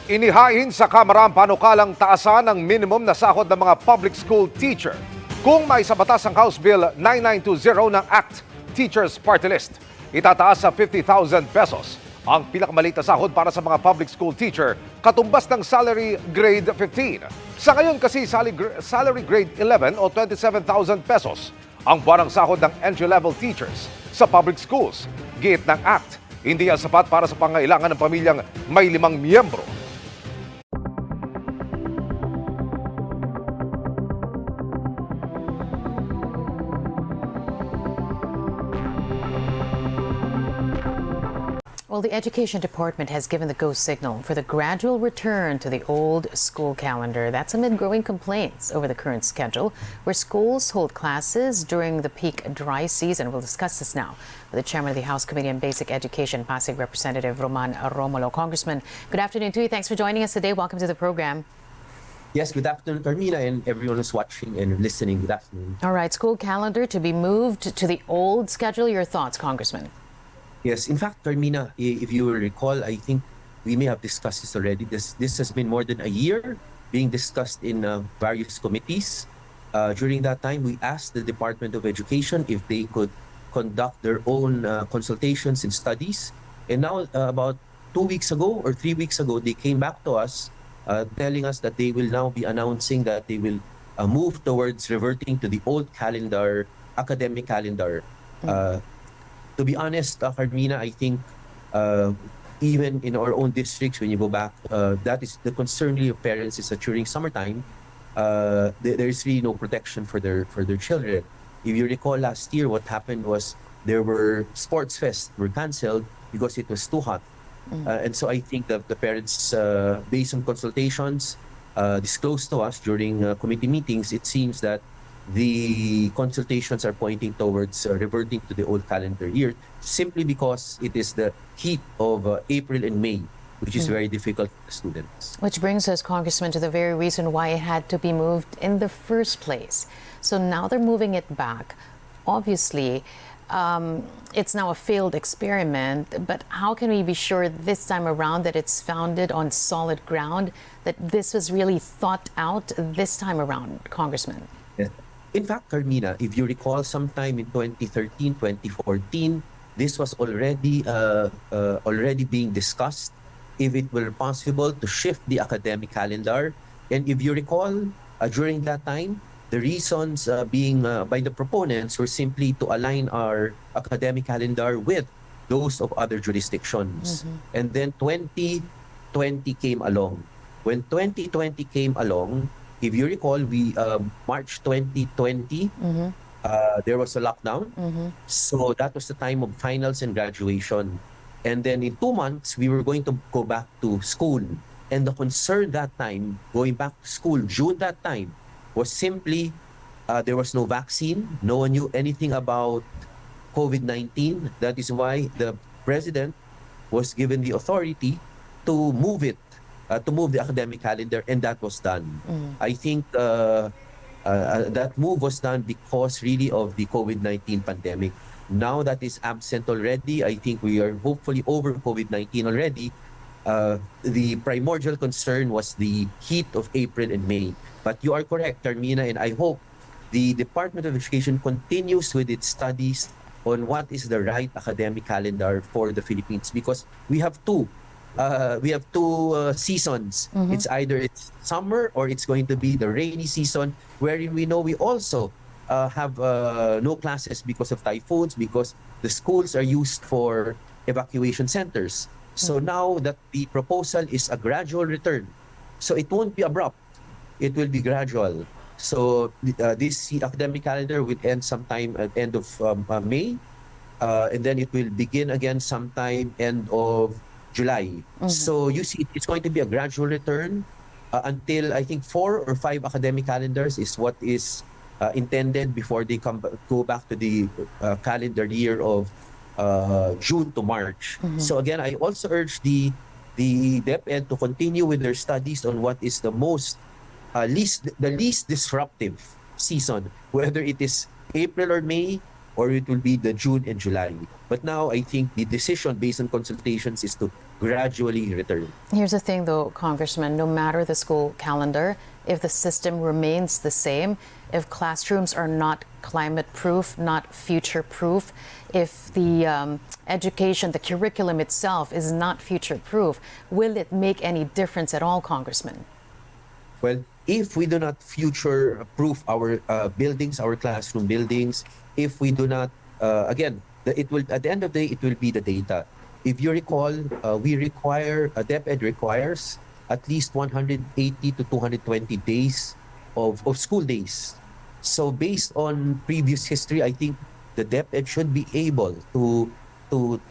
Inihain sa Kamara ang panukalang taasan ng minimum na sahod ng mga public school teacher. Kung may sa batas ang House Bill 9920 ng ACT Teachers Party List, itataas sa 50,000 pesos ang pinakamaliit na sahod para sa mga public school teacher, katumbas ng salary grade 15. Sa ngayon kasi salary grade 11 o 27,000 pesos ang buwanang sahod ng entry-level teachers sa public schools. Giit ng ACT, hindi yan sapat para sa pangailangan ng pamilyang may 5 miyembro. Well, the Education Department has given the go signal for the gradual return to the old school calendar. That's amid growing complaints over the current schedule, where schools hold classes during the peak dry season. We'll discuss this now with the chairman of the House Committee on Basic Education, Pasig Representative Roman Romulo. Congressman, good afternoon to you. Thanks for joining us today. Welcome to the program. Yes, good afternoon, Carmina, and everyone who's watching and listening. Good afternoon. All right, school calendar to be moved to the old schedule. Your thoughts, Congressman? Yes, in fact, Carmina, if you will recall, I think we may have discussed this already. This has been more than a year being discussed in various committees. During that time, we asked the Department of Education if they could conduct their own consultations and studies. And now, about 2 weeks ago or 3 weeks ago, they came back to us telling us that they will now be announcing that they will move towards reverting to the old calendar, academic calendar. To be honest, Carmina, I think even in our own districts, when you go back, that is the concern really of parents is that during summertime, there is really no protection for their children. If you recall last year, what happened was there were sports fests were canceled because it was too hot. And so I think that the parents, based on consultations disclosed to us during committee meetings, it seems that the consultations are pointing towards reverting to the old calendar year simply because it is the heat of April and May, which is very difficult for the students. Which brings us, Congressman, to the very reason why it had to be moved in the first place. So now they're moving it back. Obviously, it's now a failed experiment, but how can we be sure this time around that it's founded on solid ground, that this was really thought out this time around, Congressman? Yeah. In fact, Carmina, if you recall, sometime in 2013, 2014, this was already being discussed if it were possible to shift the academic calendar. And if you recall, during that time, the reasons being by the proponents were simply to align our academic calendar with those of other jurisdictions. And then 2020 came along. When 2020 came along, if you recall, we March 2020, there was a lockdown. So that was the time of finals and graduation. And then in 2 months, we were going to go back to school. And the concern that time, going back to school, June that time, was simply there was no vaccine. No one knew anything about COVID-19. That is why the president was given the authority to move it. To move the academic calendar, and that was done. I think that move was done because really of the COVID-19 pandemic. Now that is absent already, I think we are hopefully over COVID-19 already. The primordial concern was the heat of April and May. But you are correct, Carmina, and I hope the Department of Education continues with its studies on what is the right academic calendar for the Philippines, because we have two seasons. It's summer or it's going to be the rainy season, wherein we know we also have no classes because of typhoons, because the schools are used for evacuation centers. So now that the proposal is a gradual return, so it won't be abrupt, it will be gradual. So this academic calendar will end sometime at end of May, and then it will begin again sometime end of July. So you see, it's going to be a gradual return until I think 4 or 5 academic calendars is what is intended before they go back to the calendar year of June to March. So again, I also urge the DepEd to continue with their studies on what is the least disruptive season, whether it is April or May, or it will be the June and July. But now I think the decision based on consultations is to gradually return. Here's the thing, though, Congressman, no matter the school calendar, if the system remains the same, if classrooms are not climate-proof, not future-proof, if the education, the curriculum itself is not future-proof, will it make any difference at all, Congressman? Well, if we do not future-proof our buildings, our classroom buildings, if we do not, again, it will at the end of the day, it will be the data. If you recall, DepEd requires at least 180 to 220 days of school days. So based on previous history, I think the DepEd should be able to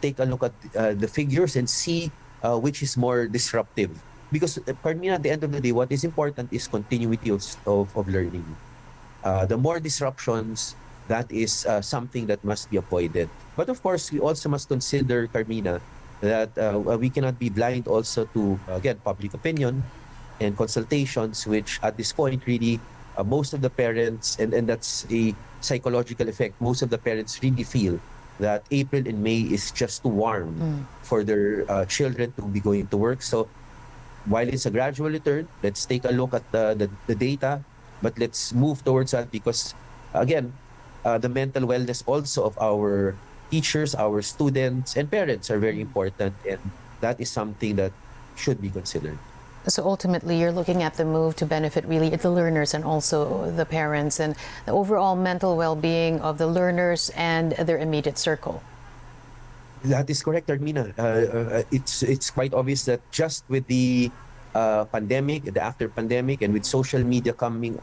take a look at the figures and see which is more disruptive. Because Carmina, at the end of the day, what is important is continuity of learning. The more disruptions, that is something that must be avoided. But of course, we also must consider, Carmina, that we cannot be blind also to, again, public opinion and consultations, which at this point really most of the parents, and that's a psychological effect, most of the parents really feel that April and May is just too warm for their children to be going to work. So while it's a gradual return, let's take a look at the data, but let's move towards that because, again, the mental wellness also of our teachers, our students, and parents are very important, and that is something that should be considered. So ultimately, you're looking at the move to benefit really the learners and also the parents and the overall mental well-being of the learners and their immediate circle. That is correct, Armina. It's quite obvious that just with the pandemic, the after pandemic, and with social media coming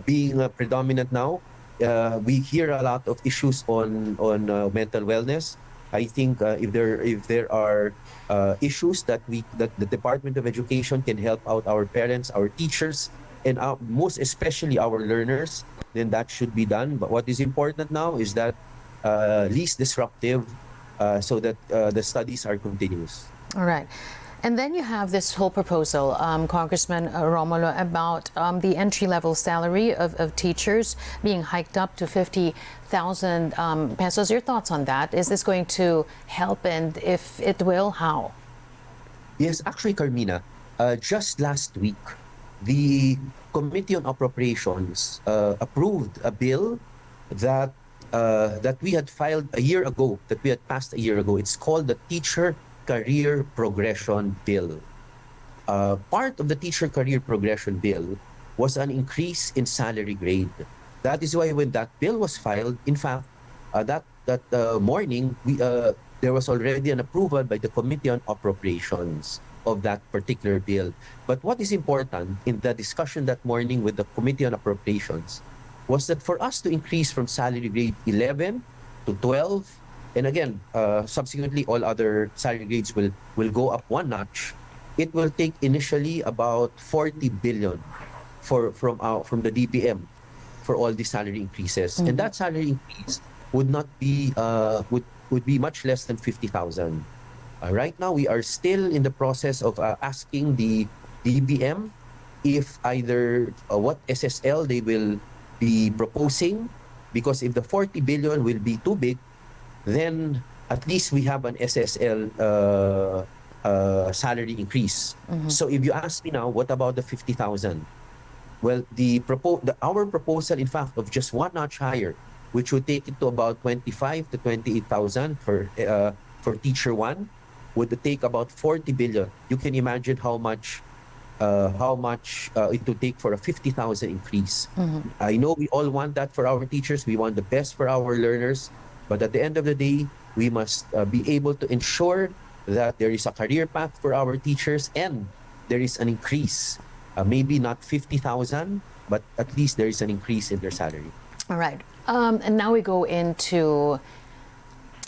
being predominant now, we hear a lot of issues on mental wellness. I think if there are issues that the Department of Education can help out our parents, our teachers, and most especially our learners, then that should be done. But what is important now is that least disruptive, so that the studies are continuous. All right. And then you have this whole proposal, Congressman Romulo, about the entry-level salary of teachers being hiked up to 50,000 pesos. Your thoughts on that? Is this going to help? And if it will, how? Yes, actually, Carmina, just last week, the Committee on Appropriations approved a bill that we had filed a year ago, that we had passed a year ago. It's called the Teacher Career Progression Bill. Part of the Teacher Career Progression Bill was an increase in salary grade. That is why when that bill was filed, in fact, that morning, there was already an approval by the Committee on Appropriations of that particular bill. But what is important in the discussion that morning with the Committee on Appropriations was that for us to increase from salary grade 11 to 12, and again, subsequently, all other salary grades will go up one notch. It will take initially about 40 billion from the DPM for all the salary increases, and that salary increase would not be would be much less than 50,000. Right now, we are still in the process of asking the DPM if either what SSL they will be proposing, because if the 40 billion will be too big, then at least we have an SSL salary increase. So if you ask me now, what about the 50,000? Well, our proposal, in fact, of just one notch higher, which would take it to about 25 to 28,000 for teacher one, would take about 40 billion. You can imagine how much it would take for a 50,000 increase. I know we all want that for our teachers. We want the best for our learners. But at the end of the day, we must be able to ensure that there is a career path for our teachers and there is an increase. Maybe not 50,000, but at least there is an increase in their salary. All right. And now we go into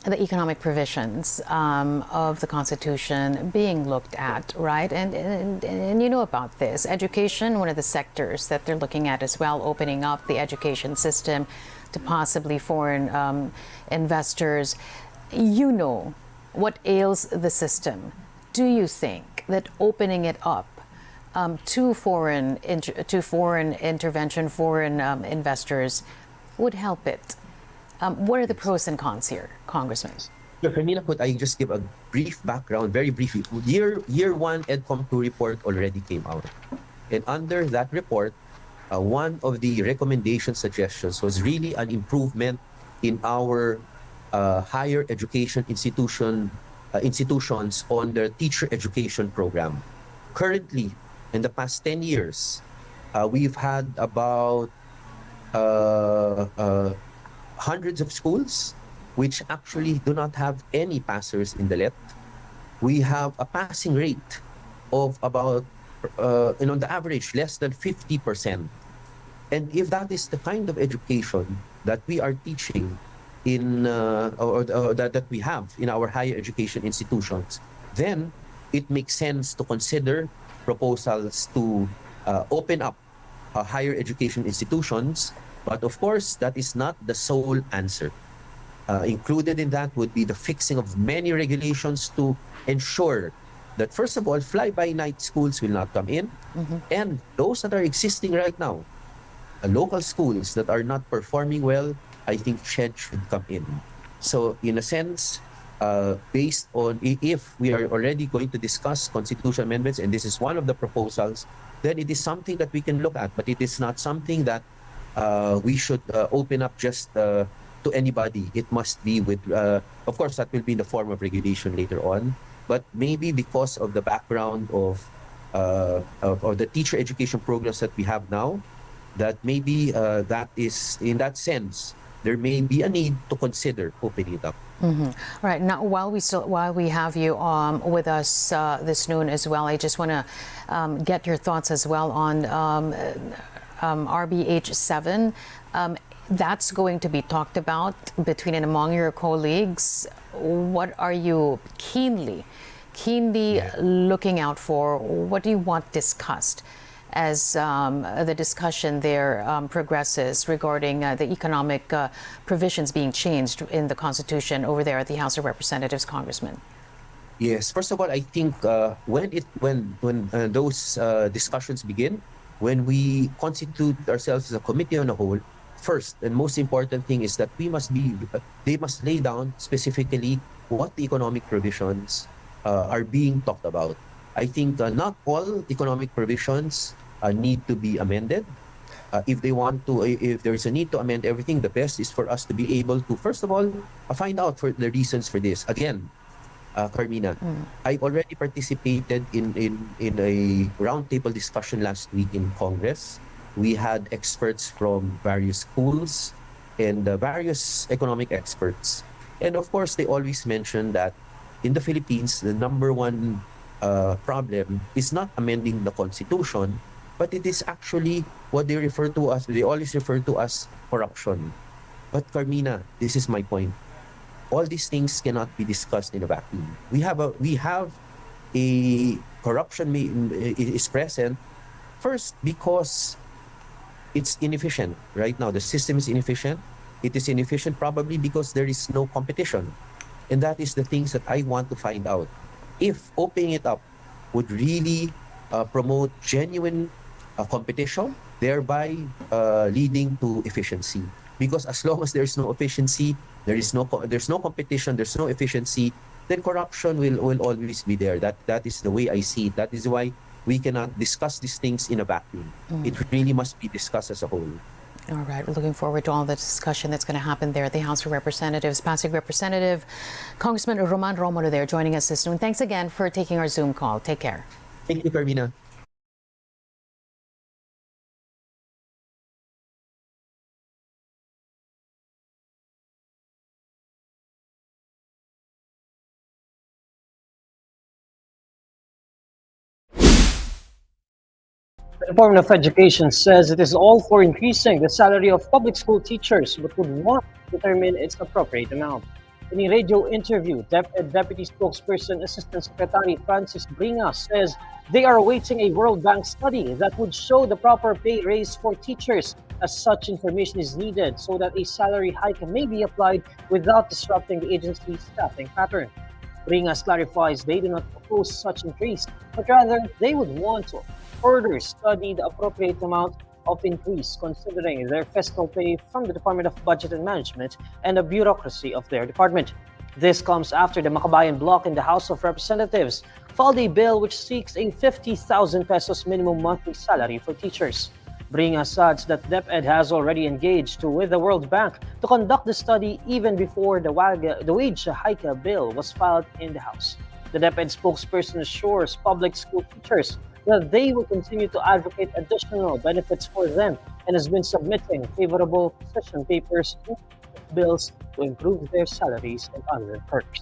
the economic provisions of the Constitution being looked at, right? And you know about this. Education, one of the sectors that they're looking at as well, opening up the education system to possibly foreign investors. You know what ails the system. Do you think that opening it up to foreign intervention, foreign investors would help it? What are the pros and cons here, Congressman? Carmina, could I just give a brief background, very briefly? Year one EDCOM 2 report already came out. And under that report, one of the recommendation suggestions was really an improvement in our higher education institutions on the teacher education program. Currently, in the past 10 years, we've had about hundreds of schools which actually do not have any passers in the LET. We have a passing rate of about, on the average, less than 50%. And if that is the kind of education that we are teaching or that we have in our higher education institutions, then it makes sense to consider proposals to open up higher education institutions. But of course, that is not the sole answer. Included in that would be the fixing of many regulations to ensure that, first of all, fly-by-night schools will not come in, and those that are existing right now, local schools that are not performing well, I think should come in. So in a sense, based on if we are already going to discuss constitutional amendments, and this is one of the proposals, then it is something that we can look at, but it is not something that we should open up just to anybody. It must be with, of course, that will be in the form of regulation later on, but maybe because of the background of the teacher education programs that we have now, that maybe that is, in that sense, there may be a need to consider opening it up. Right now, while we have you with us this noon as well, I just want to get your thoughts as well on RBH 7. That's going to be talked about between and among your colleagues. What are you keenly looking out for? What do you want discussed as the discussion there progresses regarding the economic provisions being changed in the Constitution over there at the House of Representatives, Congressman? Yes. First of all, I think when those discussions begin, when we constitute ourselves as a committee on a whole, first and most important thing is that they must lay down specifically what the economic provisions are being talked about. I think not all economic provisions need to be amended. If there is a need to amend everything, the best is for us to be able to, first of all, find out for the reasons for this. Again, Carmina, I already participated in a roundtable discussion last week in Congress. We had experts from various schools and various economic experts. And of course, they always mention that in the Philippines, the number one problem is not amending the Constitution, but it is actually what they always refer to as corruption. But Carmina, this is my point. All these things cannot be discussed in a vacuum. We have a corruption is present, first because it's inefficient. Right now, the system is inefficient. It is inefficient probably because there is no competition. And that is the things that I want to find out. If opening it up would really promote genuine competition, thereby leading to efficiency. Because as long as there's no efficiency, there's no competition, there's no efficiency, then corruption will always be there. That is the way I see it. That is why we cannot discuss these things in a vacuum. It really must be discussed as a whole. All right, we're looking forward to all the discussion that's going to happen there at the House of Representatives. Pasig Representative Congressman Roman Romulo there joining us this noon. Thanks again for taking our Zoom call. Take care. Thank you, Carmina. The Department of Education says it is all for increasing the salary of public school teachers, but would want to determine its appropriate amount. In a radio interview, Deputy Spokesperson Assistant Secretary Francis Bringas says they are awaiting a World Bank study that would show the proper pay raise for teachers, as such information is needed so that a salary hike may be applied without disrupting the agency's staffing pattern. Bringas clarifies they do not propose such increase, but rather they would want to further study the appropriate amount of increase considering their fiscal pay from the Department of Budget and Management and the bureaucracy of their department. This comes after the Makabayan bloc in the House of Representatives filed a bill which seeks a 50,000 pesos minimum monthly salary for teachers. Bringing us such that DepEd has already engaged with the World Bank to conduct the study even before the wage hike bill was filed in the House. The DepEd spokesperson assures public school teachers that they will continue to advocate additional benefits for them and has been submitting favorable position papers to bills to improve their salaries and other perks.